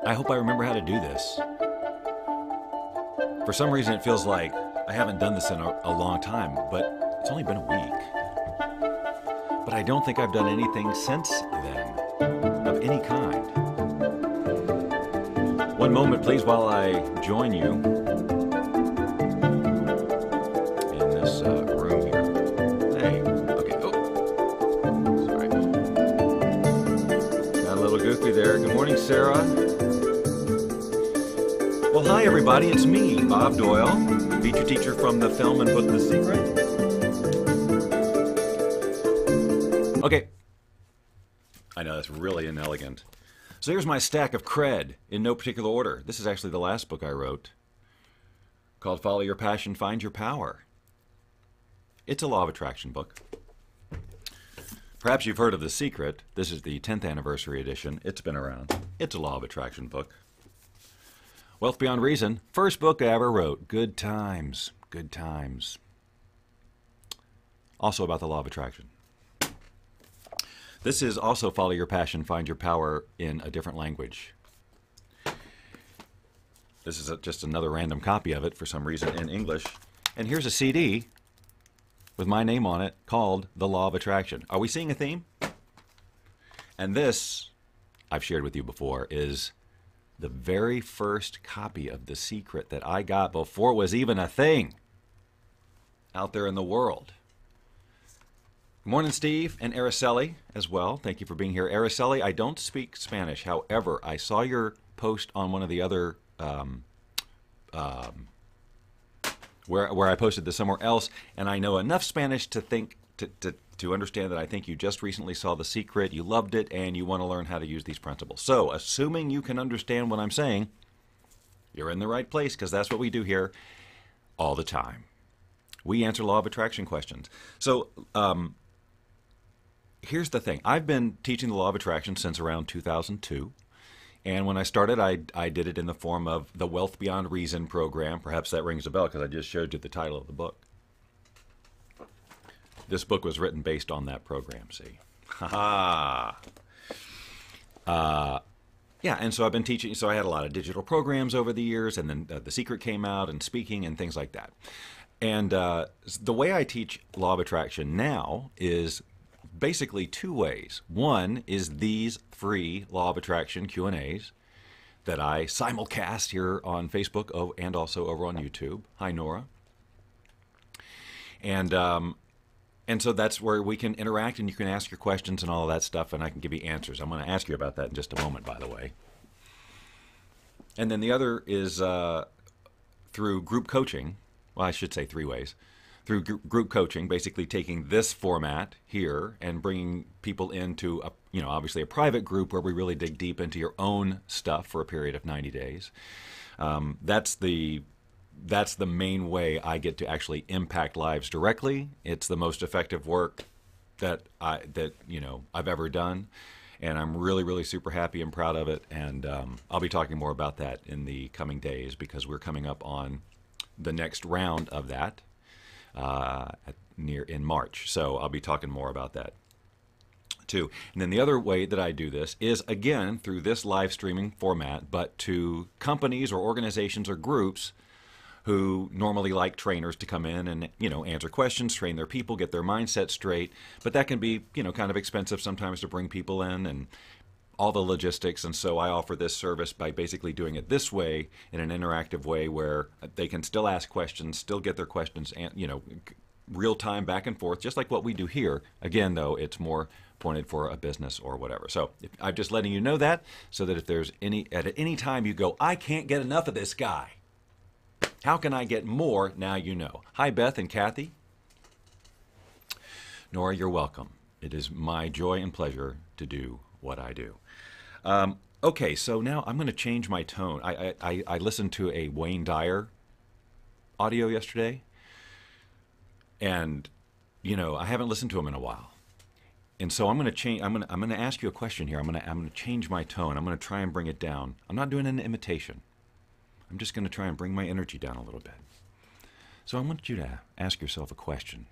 I hope I remember how to do this. For some reason, it feels like I haven't done this in a long time, but it's only been a week. But I don't think I've done anything since then of any kind. One moment, please, while I join you in this room here. Hey, okay. Oh, sorry. Got a little goofy there. Good morning, Sarah. Well, hi, everybody. It's me, Bob Doyle, feature teacher from the film and book The Secret. Okay. I know, that's really inelegant. So here's my stack of cred in no particular order. This is actually the last book I wrote called Follow Your Passion, Find Your Power. It's a law of attraction book. Perhaps you've heard of The Secret. This is the 10th anniversary edition. It's been around. It's a law of attraction book. Wealth Beyond Reason, first book I ever wrote. Good times, good times. Also about the law of attraction. This is also Follow Your Passion, Find Your Power in a different language. This is just another random copy of it for some reason in English. And here's a CD with my name on it called The Law of Attraction. Are we seeing a theme? And this, I've shared with you before, is the very first copy of The Secret that I got before it was even a thing out there in the world. Good morning, Steve, and Araceli as well. Thank you for being here. Araceli, I don't speak Spanish. However, I saw your post on one of the other, where I posted this somewhere else, and I know enough Spanish to think to understand that I think you just recently saw The Secret, you loved it, and you want to learn how to use these principles. So, assuming you can understand what I'm saying, you're in the right place, because that's what we do here all the time. We answer law of attraction questions. So, here's the thing. I've been teaching the law of attraction since around 2002. And when I started, I did it in the form of the Wealth Beyond Reason program. Perhaps that rings a bell because I just showed you the title of the book. This book was written based on that program, see? Ha ha! Yeah, and so I've been teaching. So I had a lot of digital programs over the years, and then The Secret came out, and speaking, and things like that. And the way I teach law of attraction now is basically two ways. One is these free Law of Attraction Q&As that I simulcast here on Facebook and also over on YouTube. Hi, Nora. And so that's where we can interact and you can ask your questions and all of that stuff and I can give you answers. I'm going to ask you about that in just a moment, by the way. And then the other is through group coaching. Well, I should say three ways. Through group coaching, basically taking this format here and bringing people into, obviously a private group where we really dig deep into your own stuff for a period of 90 days. That's the main way I get to actually impact lives directly. It's the most effective work that I've ever done, and I'm really, really super happy and proud of it. And I'll be talking more about that in the coming days because we're coming up on the next round of that. In March. So I'll be talking more about that too. And then the other way that I do this is, again, through this live streaming format, but to companies or organizations or groups who normally like trainers to come in and, answer questions, train their people, get their mindset straight. But that can be, kind of expensive sometimes to bring people in and all the logistics. And so I offer this service by basically doing it this way in an interactive way where they can still ask questions, still get their questions, real time back and forth, just like what we do here. Again, though, it's more pointed for a business or whatever. So I'm just letting you know that so that if there's at any time you go, I can't get enough of this guy. How can I get more? Now you know. Hi, Beth and Kathy. Nora, you're welcome. It is my joy and pleasure to do what I do. Okay, so now I'm going to change my tone. I listened to a Wayne Dyer audio yesterday, and I haven't listened to him in a while, and so I'm going to change. I'm going to ask you a question here. I'm going to change my tone. I'm going to try and bring it down. I'm not doing an imitation. I'm just going to try and bring my energy down a little bit. So I want you to ask yourself a question.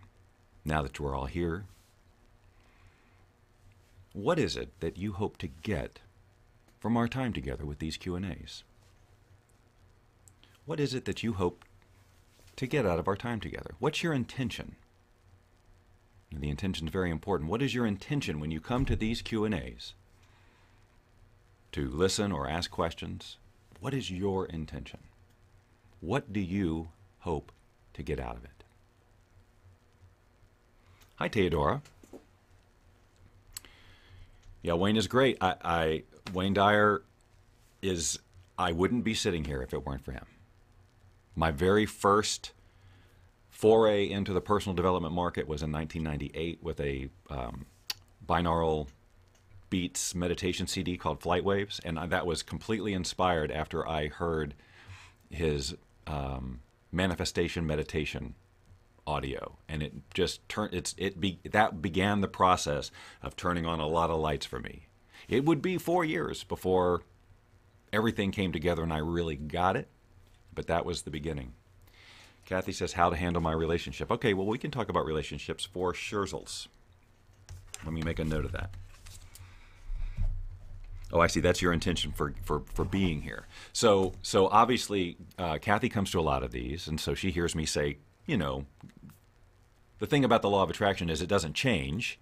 Now that we're all here, what is it that you hope to get from our time together with these Q&As? What is it that you hope to get out of our time together? What's your intention? The intention is very important. What is your intention when you come to these Q&As to listen or ask questions? What is your intention? What do you hope to get out of it? Hi, Theodora. Yeah, Wayne is great. Wayne Dyer is, I wouldn't be sitting here if it weren't for him. My very first foray into the personal development market was in 1998 with a binaural beats meditation CD called Flight Waves, and that was completely inspired after I heard his manifestation meditation audio, and it just turned that began the process of turning on a lot of lights for me. It would be 4 years before everything came together and I really got it, but that was the beginning. Kathy says, how to handle my relationship. Okay, well, we can talk about relationships for Scherzels. Let me make a note of that. Oh, I see. That's your intention for being here. So obviously, Kathy comes to a lot of these, and so she hears me say, you know, the thing about the law of attraction is it doesn't change.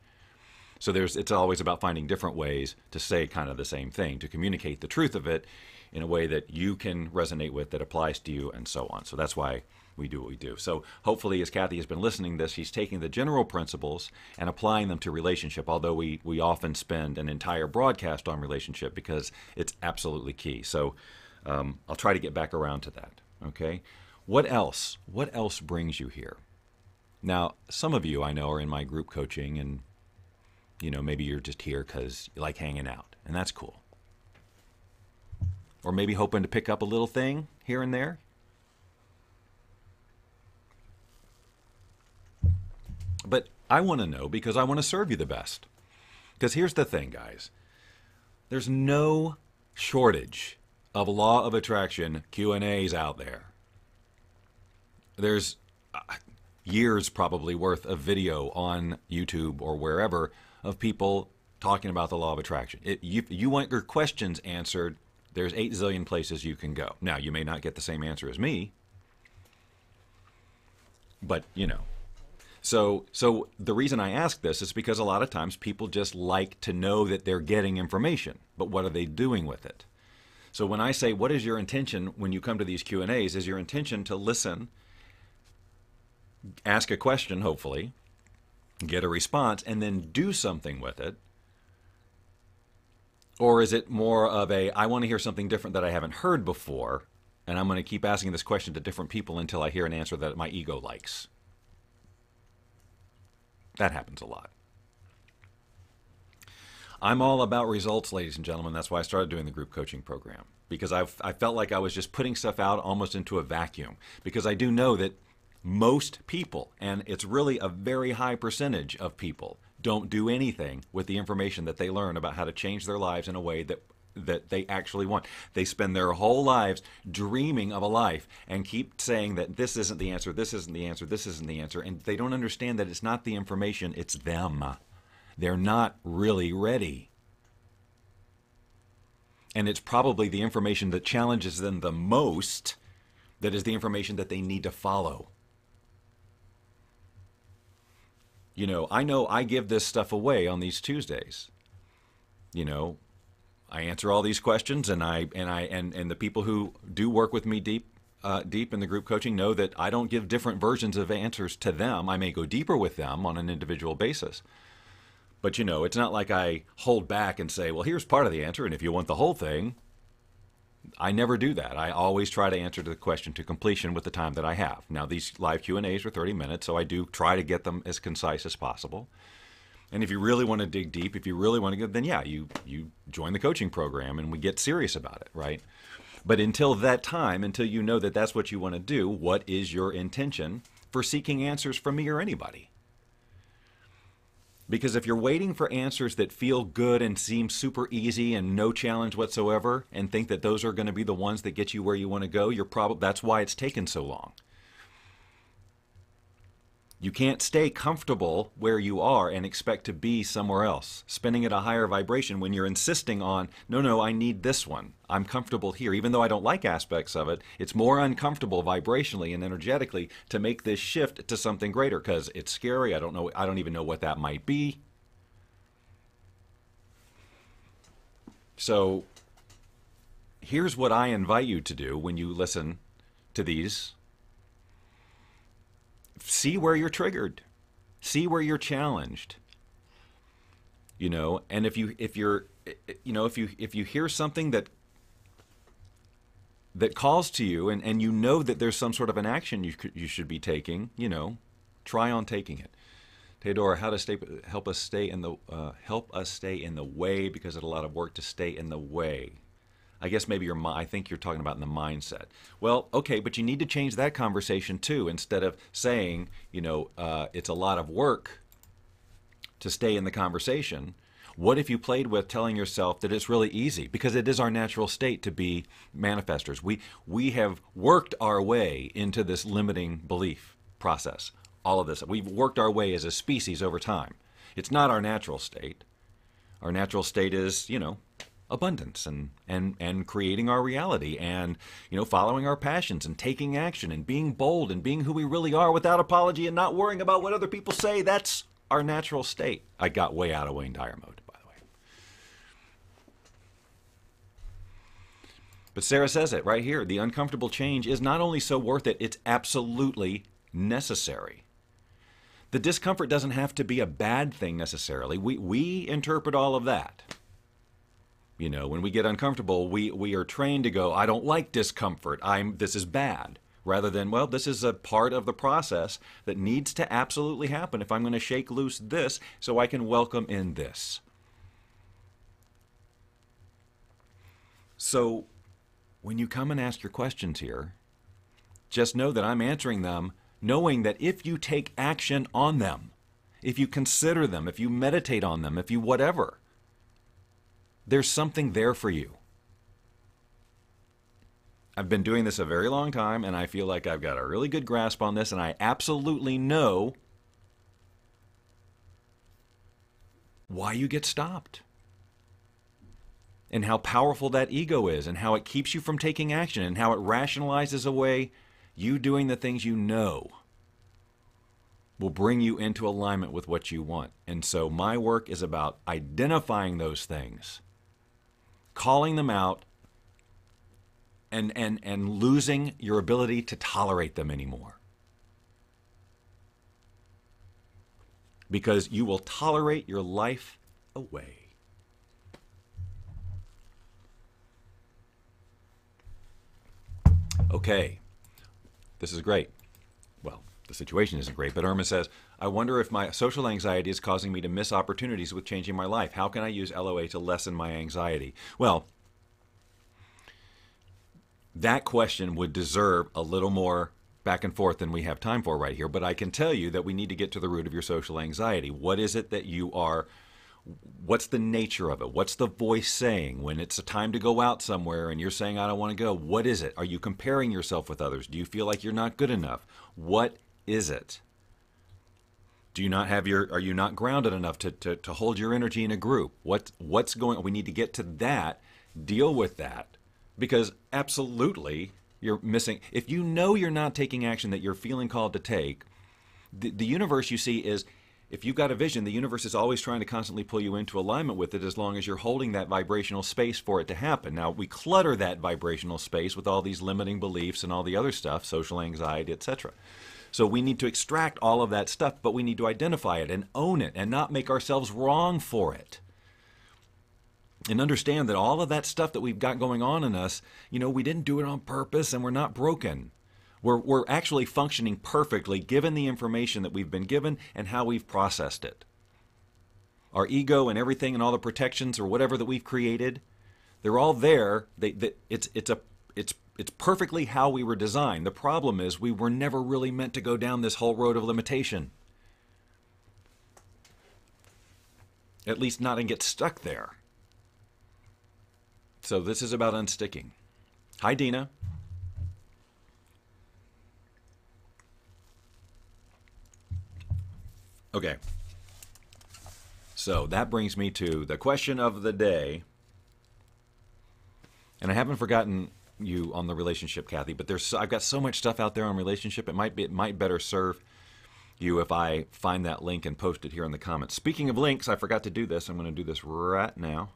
So it's always about finding different ways to say kind of the same thing, to communicate the truth of it in a way that you can resonate with, that applies to you, and so on. So that's why we do what we do. So hopefully, as Kathy has been listening to this, she's taking the general principles and applying them to relationship, although we often spend an entire broadcast on relationship because it's absolutely key. So I'll try to get back around to that, okay? What else? What else brings you here? Now, some of you I know are in my group coaching, and you know, maybe you're just here because you like hanging out, and that's cool. Or maybe hoping to pick up a little thing here and there. But I want to know because I want to serve you the best. Because here's the thing, guys. There's no shortage of law of attraction Q&As out there. There's years probably worth of video on YouTube or wherever of people talking about the law of attraction. You want your questions answered, there's 8 zillion places you can go. Now, you may not get the same answer as me, but you know. So the reason I ask this is because a lot of times people just like to know that they're getting information, but what are they doing with it? So when I say, what is your intention when you come to these Q&As? Is your intention to listen, ask a question, hopefully, get a response, and then do something with it? Or is it more of I want to hear something different that I haven't heard before, and I'm going to keep asking this question to different people until I hear an answer that my ego likes? That happens a lot. I'm all about results, ladies and gentlemen. That's why I started doing the group coaching program, because I felt like I was just putting stuff out almost into a vacuum, because I do know that most people, and it's really a very high percentage of people, don't do anything with the information that they learn about how to change their lives in a way that they actually want. They spend their whole lives dreaming of a life and keep saying that this isn't the answer, this isn't the answer, this isn't the answer, and they don't understand that it's not the information, it's them. They're not really ready. And it's probably the information that challenges them the most that is the information that they need to follow. You know I give this stuff away on these Tuesdays. You know, I answer all these questions, and the people who do work with me deep in the group coaching know that I don't give different versions of answers to them. I may go deeper with them on an individual basis. But you know, it's not like I hold back and say, well, here's part of the answer, and if you want the whole thing, I never do that. I always try to answer the question to completion with the time that I have. Now, these live Q&As are 30 minutes, so I do try to get them as concise as possible. And if you really want to dig deep, if you really want to go, then yeah, you join the coaching program and we get serious about it, right? But until that time, until you know that that's what you want to do, what is your intention for seeking answers from me or anybody? Because if you're waiting for answers that feel good and seem super easy and no challenge whatsoever, and think that those are going to be the ones that get you where you want to go, that's why it's taken so long. You can't stay comfortable where you are and expect to be somewhere else, spinning at a higher vibration when you're insisting on, no, no, I need this one. I'm comfortable here. Even though I don't like aspects of it, it's more uncomfortable vibrationally and energetically to make this shift to something greater because it's scary. I don't even know what that might be. So here's what I invite you to do when you listen to these. See where you're triggered. See where you're challenged. And if you hear something that calls to you and you know that there's some sort of an action you should be taking, try on taking it. Theodora, how to help us stay in the way because it's a lot of work to stay in the way. I guess maybe I think you're talking about in the mindset. Well, okay, but you need to change that conversation too. Instead of saying, it's a lot of work to stay in the conversation, what if you played with telling yourself that it's really easy? Because it is our natural state to be manifestors. We have worked our way into this limiting belief process. All of this. We've worked our way as a species over time. It's not our natural state. Our natural state is, abundance and creating our reality and following our passions and taking action and being bold and being who we really are without apology and not worrying about what other people say. That's our natural state. I got way out of Wayne Dyer mode, by the way. But Sarah says it right here. The uncomfortable change is not only so worth it, it's absolutely necessary. The discomfort doesn't have to be a bad thing necessarily. We interpret all of that. When we get uncomfortable, we are trained to go, I don't like discomfort. This is bad. Rather than, well, this is a part of the process that needs to absolutely happen if I'm going to shake loose this so I can welcome in this. So when you come and ask your questions here, just know that I'm answering them knowing that if you take action on them, if you consider them, if you meditate on them, if you whatever, there's something there for you. I've been doing this a very long time, and I feel like I've got a really good grasp on this, and I absolutely know why you get stopped. And how powerful that ego is, and how it keeps you from taking action, and how it rationalizes away you doing the things you know will bring you into alignment with what you want. And so my work is about identifying those things, calling them out, and losing your ability to tolerate them anymore. Because you will tolerate your life away. Okay, this is great. Well, the situation isn't great, but Irma says, I wonder if my social anxiety is causing me to miss opportunities with changing my life. How can I use LOA to lessen my anxiety? Well, that question would deserve a little more back and forth than we have time for right here, but I can tell you that we need to get to the root of your social anxiety. What is it that you are, what's the nature of it? What's the voice saying when it's a time to go out somewhere and you're saying, I don't want to go? What is it? Are you comparing yourself with others? Do you feel like you're not good enough? What is it? Do you not have are you not grounded enough to hold your energy in a group? What's going on? We need to get to that, deal with that, because absolutely you're missing. If you know you're not taking action that you're feeling called to take, the universe you see is, if you've got a vision, the universe is always trying to constantly pull you into alignment with it as long as you're holding that vibrational space for it to happen. Now, we clutter that vibrational space with all these limiting beliefs and all the other stuff, social anxiety, etc. So we need to extract all of that stuff, but we need to identify it and own it and not make ourselves wrong for it. And understand that all of that stuff that we've got going on in us, we didn't do it on purpose and we're not broken. We're actually functioning perfectly given the information that we've been given and how we've processed it. Our ego and everything and all the protections or whatever that we've created, they're all there. It's perfectly how we were designed. The problem is we were never really meant to go down this whole road of limitation. At least not and get stuck there. So this is about unsticking. Hi, Dina. Okay. So that brings me to the question of the day. And I haven't forgotten you on the relationship, Kathy, but I've got so much stuff out there on relationship. It might better serve you if I find that link and post it here in the comments. Speaking of links, I forgot to do this. I'm going to do this right now.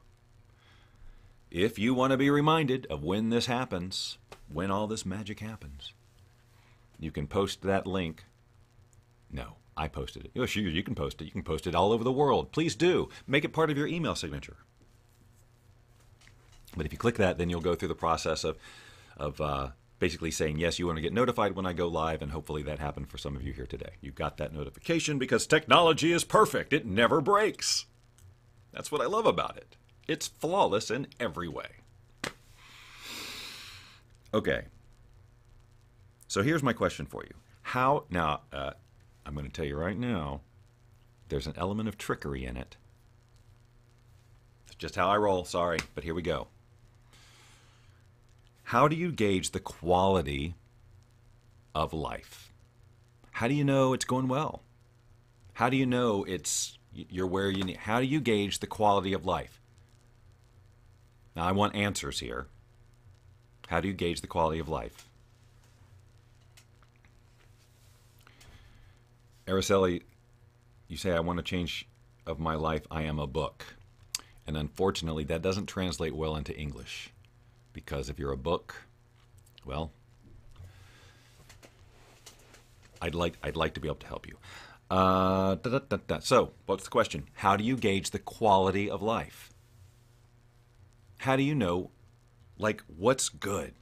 If you want to be reminded of when this happens, when all this magic happens, you can post that link. No, I posted it. Oh, sure, you can post it. You can post it all over the world. Please do. Make it part of your email signature. But if you click that, then you'll go through the process of basically saying, yes, you want to get notified when I go live, and hopefully that happened for some of you here today. You got that notification because technology is perfect. It never breaks. That's what I love about it. It's flawless in every way. Okay. So here's my question for you. Now, I'm going to tell you right now, there's an element of trickery in it. It's just how I roll, sorry, but here we go. How do you gauge the quality of life? How do you know it's going well? How do you know you're where you need? How do you gauge the quality of life? Now, I want answers here. How do you gauge the quality of life? Araceli, you say, I want to change of my life. I am a book. And unfortunately, that doesn't translate well into English. Because if you're a book, well, I'd like to be able to help you. So, what's the question? How do you gauge the quality of life? How do you know, like, what's good?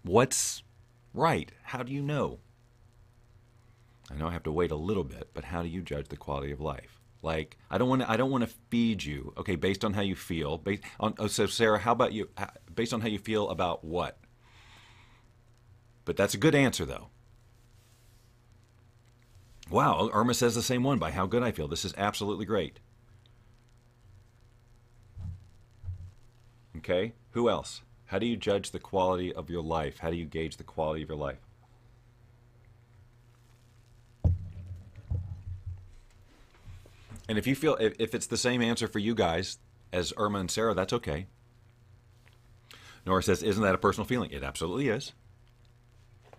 What's right? How do you know? I know I have to wait a little bit, but how do you judge the quality of life? Like, I don't want to feed you, okay, based on how you feel. So Sarah, how about you? Based on how you feel about what? But that's a good answer, though. Wow, Irma says the same one, by how good I feel. This is absolutely great. Okay, who else? How do you judge the quality of your life? How do you gauge the quality of your life? And if you feel, if it's the same answer for you guys as Irma and Sarah, that's okay. Nora says, isn't that a personal feeling? It absolutely is.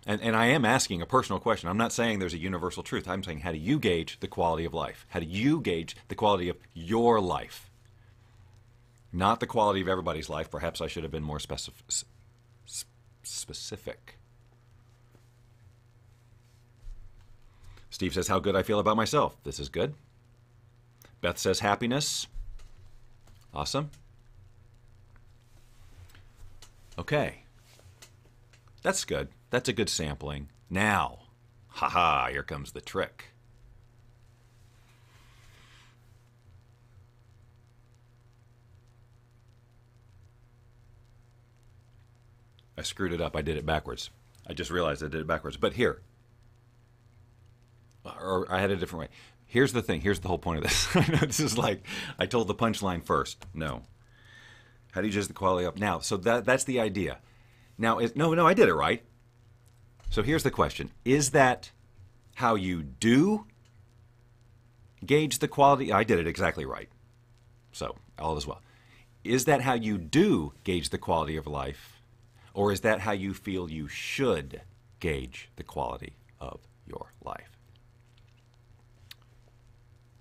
And I am asking a personal question. I'm not saying there's a universal truth. I'm saying, how do you gauge the quality of life? How do you gauge the quality of your life? Not the quality of everybody's life. Perhaps I should have been more specific. Steve says, how good I feel about myself. This is good. Beth says happiness. Awesome. Okay. That's good. That's a good sampling. Now, haha, here comes the trick. I screwed it up. I did it backwards. I just realized I did it backwards. But here. Or I had a different way. Here's the thing. Here's the whole point of this. I know this is like, I told the punchline first. No. How do you judge the quality up? Now, so that's the idea. Now, no, I did it right. So here's the question. Is that how you do gauge the quality? I did it exactly right. So, all is well. Is that how you do gauge the quality of life? Or is that how you feel you should gauge the quality of your life?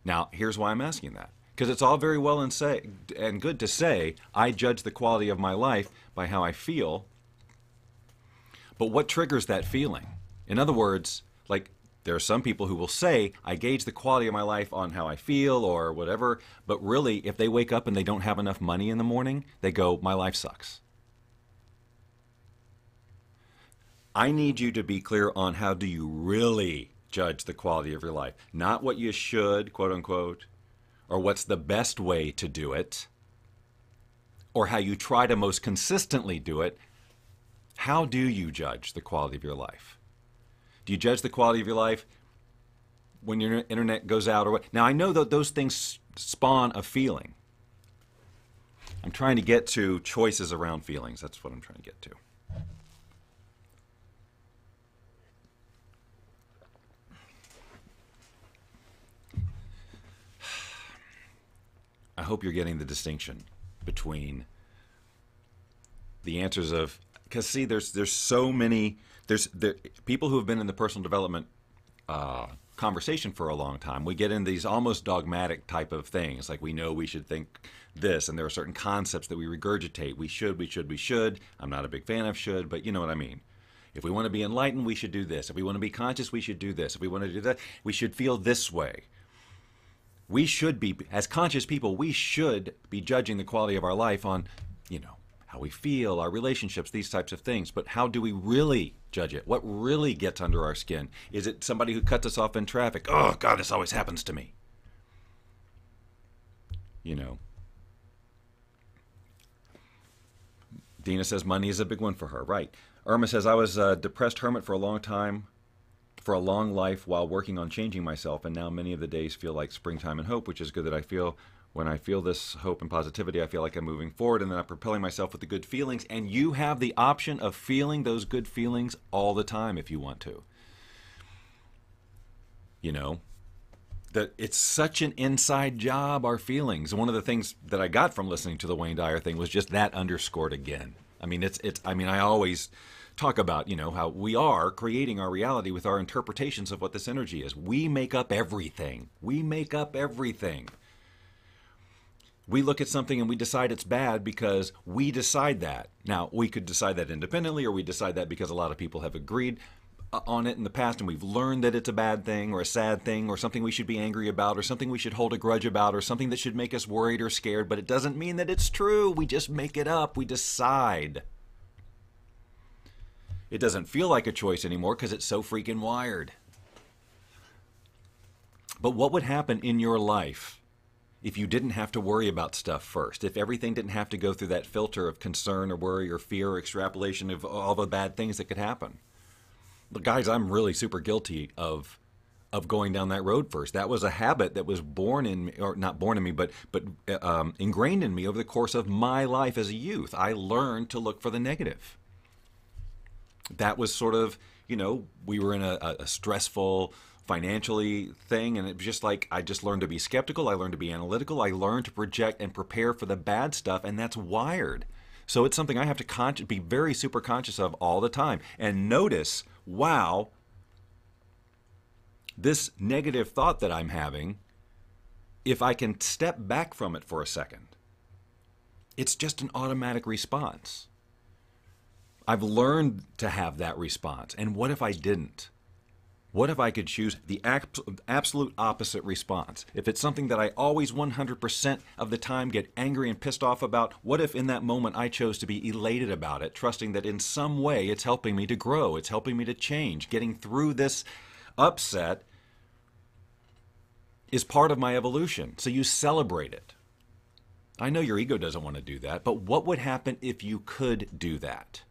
Now, here's why I'm asking that. Because it's all very well and good to say, I judge the quality of my life by how I feel. But what triggers that feeling? In other words, like, there are some people who will say, I gauge the quality of my life on how I feel or whatever. But really, if they wake up and they don't have enough money in the morning, they go, my life sucks. I need you to be clear on how do you really judge the quality of your life. Not what you should, quote unquote, or what's the best way to do it, or how you try to most consistently do it. How do you judge the quality of your life? Do you judge the quality of your life when your internet goes out or what? Now, I know that those things spawn a feeling. I'm trying to get to choices around feelings. That's what I'm trying to get to. hope you're getting the distinction between the answers of, because see, there's so many, there people who have been in the personal development conversation for a long time. We get in these almost dogmatic type of things, like we know we should think this, and there are certain concepts that we regurgitate. We should. I'm not a big fan of should, but you know what I mean. If we want to be enlightened, we should do this. If we want to be conscious, we should do this. If we want to do that, we should feel this way. We should be, as conscious people, we should be judging the quality of our life on, how we feel, our relationships, these types of things. But how do we really judge it? What really gets under our skin? Is it somebody who cuts us off in traffic? Oh, God, this always happens to me. Dina says money is a big one for her. Right. Irma says, I was a depressed hermit for a long time, for a long life while working on changing myself, and now many of the days feel like springtime and hope, which is good that I feel. When I feel this hope and positivity, I feel like I'm moving forward, and then I'm propelling myself with the good feelings, and you have the option of feeling those good feelings all the time if you want to. That it's such an inside job, our feelings. And one of the things that I got from listening to the Wayne Dyer thing was just that underscored again. I mean, I always talk about, how we are creating our reality with our interpretations of what this energy is. We make up everything. We look at something and we decide it's bad because we decide that. Now, we could decide that independently, or we decide that because a lot of people have agreed on it in the past and we've learned that it's a bad thing or a sad thing or something we should be angry about or something we should hold a grudge about or something that should make us worried or scared, but it doesn't mean that it's true. We just make it up. We decide. It doesn't feel like a choice anymore because it's so freaking wired. But what would happen in your life if you didn't have to worry about stuff first? If everything didn't have to go through that filter of concern or worry or fear or extrapolation of all the bad things that could happen? But guys, I'm really super guilty of going down that road first. That was a habit that was born in me, or not born in me, but ingrained in me over the course of my life as a youth. I learned to look for the negative. That was sort of, we were in a stressful financially thing, and it was just like I just learned to be skeptical. I learned to be analytical. I learned to project and prepare for the bad stuff, and that's wired. So it's something I have to be very super conscious of all the time. And notice, wow, this negative thought that I'm having, if I can step back from it for a second, it's just an automatic response. I've learned to have that response. And what if I didn't? What if I could choose the absolute opposite response? If it's something that I always 100% of the time get angry and pissed off about, what if in that moment I chose to be elated about it, trusting that in some way it's helping me to grow, it's helping me to change, getting through this upset is part of my evolution. So you celebrate it. I know your ego doesn't want to do that, but what would happen if you could do that?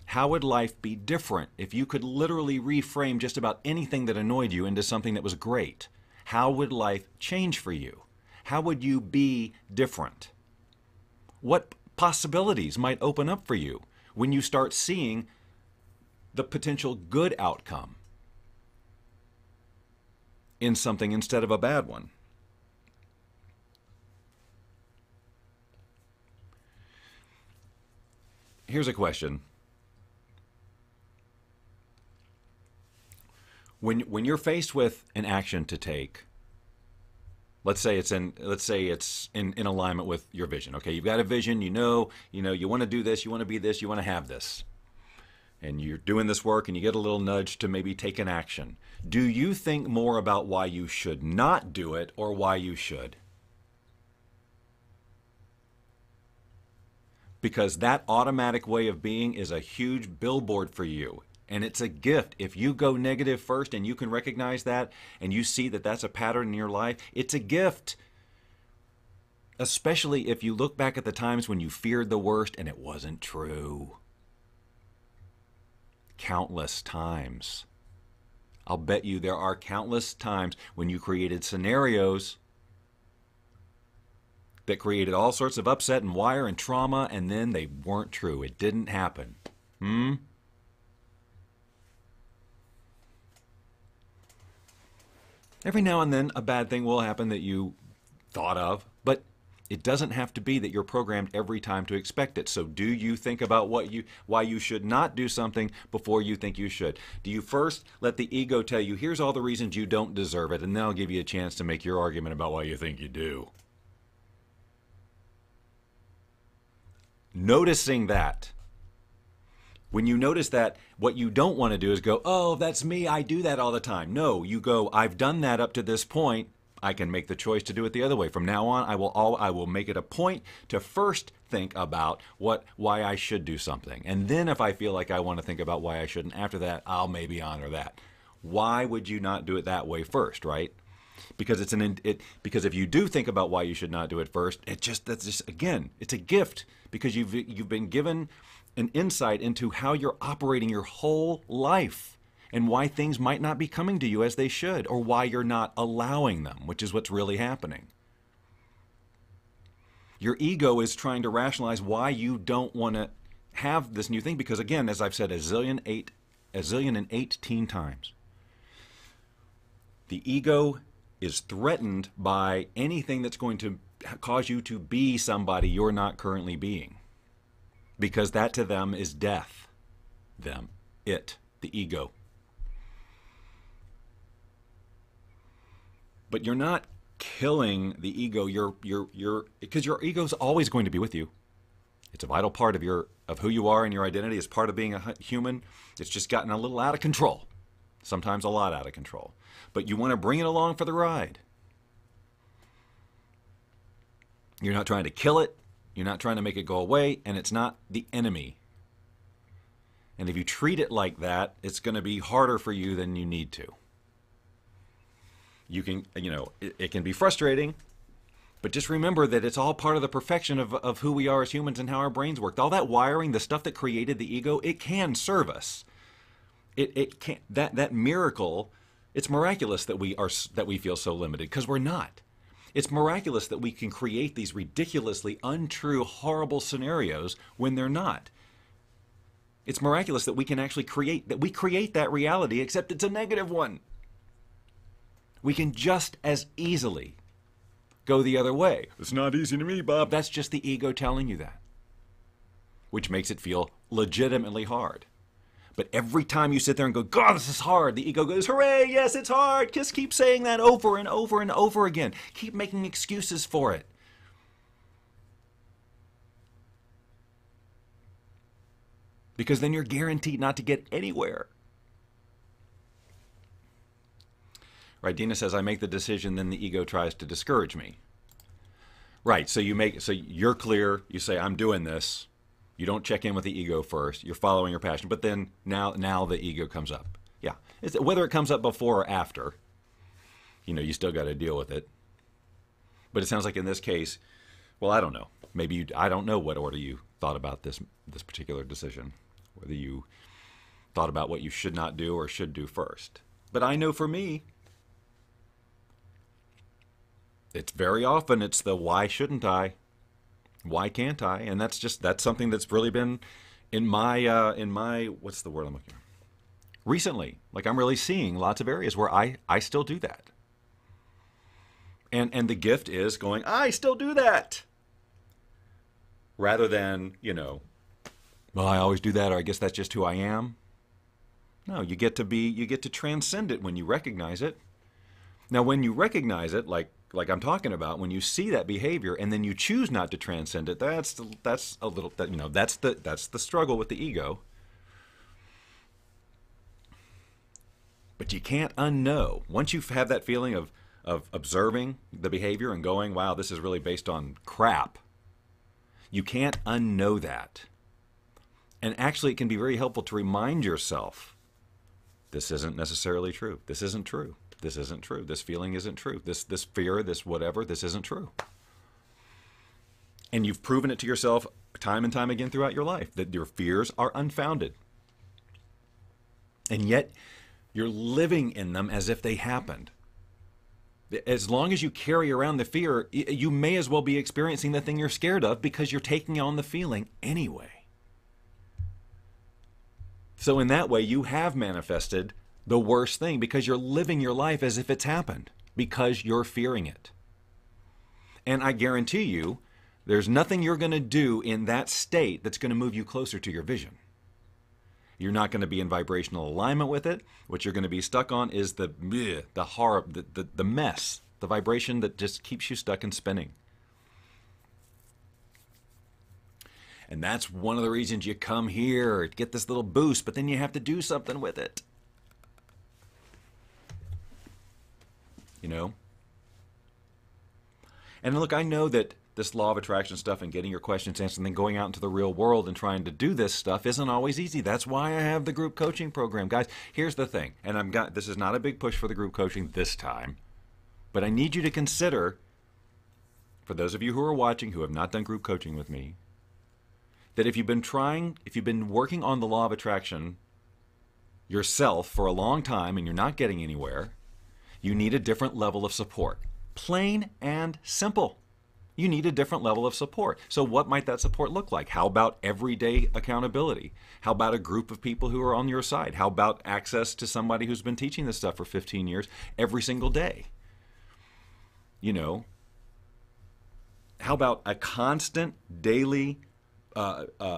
How would life be different if you could literally reframe just about anything that annoyed you into something that was great? How would life change for you? How would you be different? What possibilities might open up for you when you start seeing the potential good outcome in something instead of a bad one? Here's a question. When you're faced with an action to take, let's say it's in alignment with your vision. Okay, you've got a vision, you want to do this, you want to be this, you want to have this. And you're doing this work and you get a little nudge to maybe take an action. Do you think more about why you should not do it or why you should? Because that automatic way of being is a huge billboard for you. And it's a gift. If you go negative first and you can recognize that and you see that that's a pattern in your life, it's a gift. Especially if you look back at the times when you feared the worst and it wasn't true. Countless times. I'll bet you there are countless times when you created scenarios that created all sorts of upset and wire and trauma, and then they weren't true. It didn't happen. Every now and then a bad thing will happen that you thought of, but it doesn't have to be that you're programmed every time to expect it. So do you think about why you should not do something before you think you should? Do you first let the ego tell you, here's all the reasons you don't deserve it, and then I'll give you a chance to make your argument about why you think you do? Noticing that. When you notice that, what you don't want to do is go, oh, that's me, I do that all the time. No, you go, I've done that up to this point. I can make the choice to do it the other way. From now on, I will make it a point to first think about why I should do something. And then if I feel like I want to think about why I shouldn't after that, I'll maybe honor that. Why would you not do it that way first, right? Because because if you do think about why you should not do it first, again, it's a gift, because you've been given an insight into how you're operating your whole life, and why things might not be coming to you as they should, or why you're not allowing them, which is what's really happening. Your ego is trying to rationalize why you don't want to have this new thing, because again, as I've said a zillion and 18 times, the ego is threatened by anything that's going to cause you to be somebody you're not currently being, because that to them is death. The ego. But you're not killing the ego. Because your ego is always going to be with you. It's a vital part of who you are and your identity. It's part of being a human. It's just gotten a little out of control. Sometimes a lot out of control. But you want to bring it along for the ride. You're not trying to kill it. You're not trying to make it go away. And it's not the enemy. And if you treat it like that, it's going to be harder for you than you need to. You can, it can be frustrating, but just remember that it's all part of the perfection of who we are as humans and how our brains work. All that wiring, the stuff that created the ego, it can serve us. It can, that miracle, it's miraculous that we feel so limited, because we're not. It's miraculous that we can create these ridiculously untrue, horrible scenarios when they're not. It's miraculous that we can actually create that reality, except it's a negative one. We can just as easily go the other way. It's not easy to me, Bob. That's just the ego telling you that, which makes it feel legitimately hard. But every time you sit there and go, God, this is hard, the ego goes, hooray, yes, it's hard. Just keep saying that over and over and over again. Keep making excuses for it. Because then you're guaranteed not to get anywhere. Right, Dina says, I make the decision, then the ego tries to discourage me. Right, so you're clear, you say, I'm doing this. You don't check in with the ego first. You're following your passion, but then now the ego comes up. Yeah, whether it comes up before or after, you still got to deal with it. But it sounds like in this case, well, I don't know. Maybe I don't know what order you thought about this particular decision, whether you thought about what you should not do or should do first. But I know for me, it's very often it's the why shouldn't I? Why can't I? And that's something that's really been in my what's the word I'm looking for? Recently. Like, I'm really seeing lots of areas where I still do that. And the gift is going, I still do that. Rather than, well, I always do that, or I guess that's just who I am. No, you get to transcend it when you recognize it. Now, when you recognize it, like I'm talking about, when you see that behavior and then you choose not to transcend it, that's a little, that's the struggle with the ego. But you can't unknow. Once you have that feeling of observing the behavior and going, wow, this is really based on crap, you can't unknow that. And actually, it can be very helpful to remind yourself, this isn't necessarily true. This isn't true. This isn't true. This feeling isn't true. This fear, this whatever, this isn't true. And you've proven it to yourself time and time again throughout your life that your fears are unfounded. And yet, you're living in them as if they happened. As long as you carry around the fear, you may as well be experiencing the thing you're scared of, because you're taking on the feeling anyway. So in that way, you have manifested the worst thing, because you're living your life as if it's happened, because you're fearing it. And I guarantee you, there's nothing you're going to do in that state that's going to move you closer to your vision. You're not going to be in vibrational alignment with it. What you're going to be stuck on is the horror, the mess, the vibration that just keeps you stuck and spinning. And that's one of the reasons you come here, get this little boost, but then you have to do something with it. You know? And look, I know that this law of attraction stuff and getting your questions answered and then going out into the real world and trying to do this stuff isn't always easy. That's why I have the group coaching program. Guys, here's the thing, and this is not a big push for the group coaching this time, but I need you to consider, for those of you who are watching who have not done group coaching with me, that if you've been working on the law of attraction yourself for a long time and you're not getting anywhere, you need a different level of support. Plain and simple. You need a different level of support. So what might that support look like? How about everyday accountability? How about a group of people who are on your side? How about access to somebody who's been teaching this stuff for 15 years every single day? You know, how about a constant daily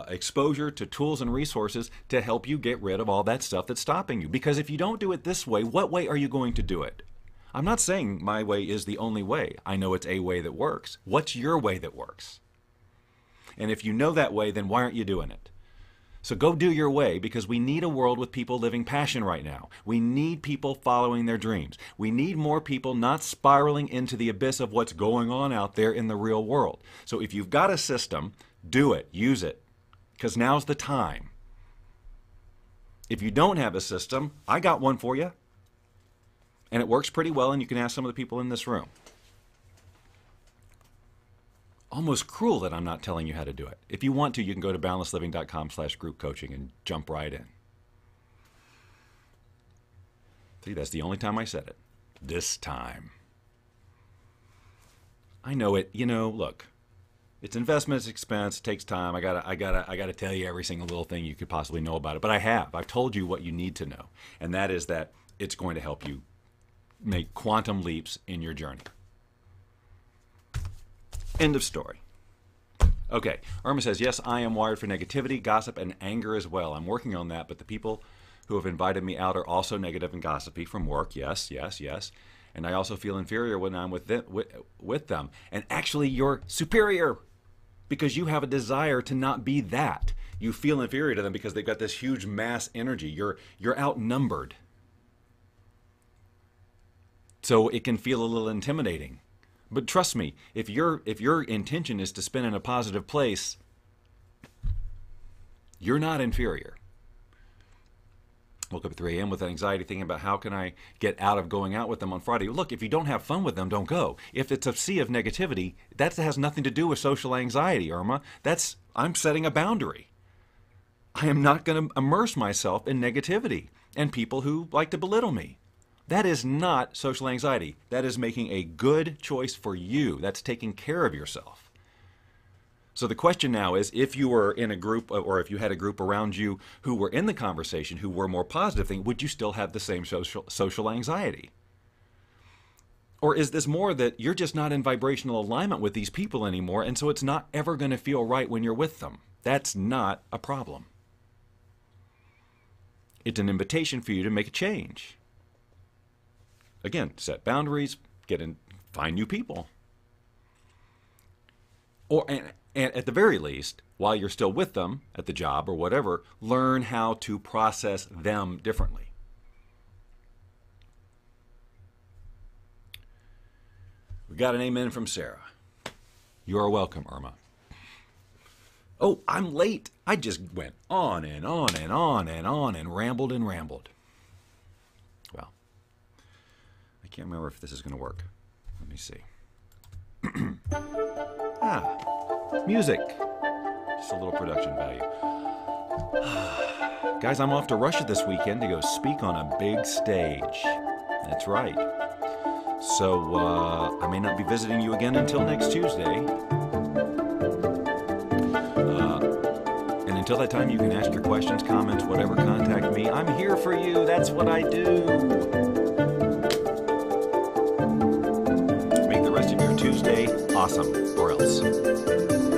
exposure to tools and resources to help you get rid of all that stuff that's stopping you? Because if you don't do it this way, what way are you going to do it? I'm not saying my way is the only way. I know it's a way that works. What's your way that works? And if you know that way, then why aren't you doing it? So go do your way, because we need a world with people living passion right now. We need people following their dreams. We need more people not spiraling into the abyss of what's going on out there in the real world. So if you've got a system, do it, use it, because now's the time. If you don't have a system, I got one for you. And it works pretty well, and you can ask some of the people in this room. Almost cruel that I'm not telling you how to do it. If you want to, you can go to boundlessliving.com/group coaching and jump right in. See, that's the only time I said it. This time. I know it, you know, look. It's investment, it's expense, it takes time. I gotta tell you every single little thing you could possibly know about it. But I have. I've told you what you need to know. And that is that it's going to help you make quantum leaps in your journey. End of story. Okay, Irma says, yes, I am wired for negativity, gossip, and anger as well. I'm working on that, but the people who have invited me out are also negative and gossipy from work. Yes, yes, yes. And I also feel inferior when I'm with them. And actually, you're superior because you have a desire to not be that. You feel inferior to them because they've got this huge mass energy. You're outnumbered. So it can feel a little intimidating. But trust me, if your intention is to spin in a positive place, you're not inferior. Woke up at 3 a.m. with anxiety thinking about how can I get out of going out with them on Friday. Look, if you don't have fun with them, don't go. If it's a sea of negativity, that has nothing to do with social anxiety, Irma. I'm setting a boundary. I am not going to immerse myself in negativity and people who like to belittle me. That is not social anxiety. That is making a good choice for you. That's taking care of yourself. So the question now is, if you were in a group, or if you had a group around you who were in the conversation, who were more positive thing, would you still have the same social anxiety? Or is this more that you're just not in vibrational alignment with these people anymore, and so it's not ever going to feel right when you're with them? That's not a problem. It's an invitation for you to make a change. Again, set boundaries, find new people. And at the very least, while you're still with them at the job or whatever, learn how to process them differently. We got an amen from Sarah. You are welcome, Irma. Oh, I'm late. I just went on and on and on and on and rambled and rambled. Well, I can't remember if this is going to work. Let me see. Music. Just a little production value. Guys, I'm off to Russia this weekend to go speak on a big stage. That's right. So I may not be visiting you again until next Tuesday. And until that time, you can ask your questions, comments, whatever, contact me. I'm here for you. That's what I do. Make the rest of your Tuesday awesome, or else.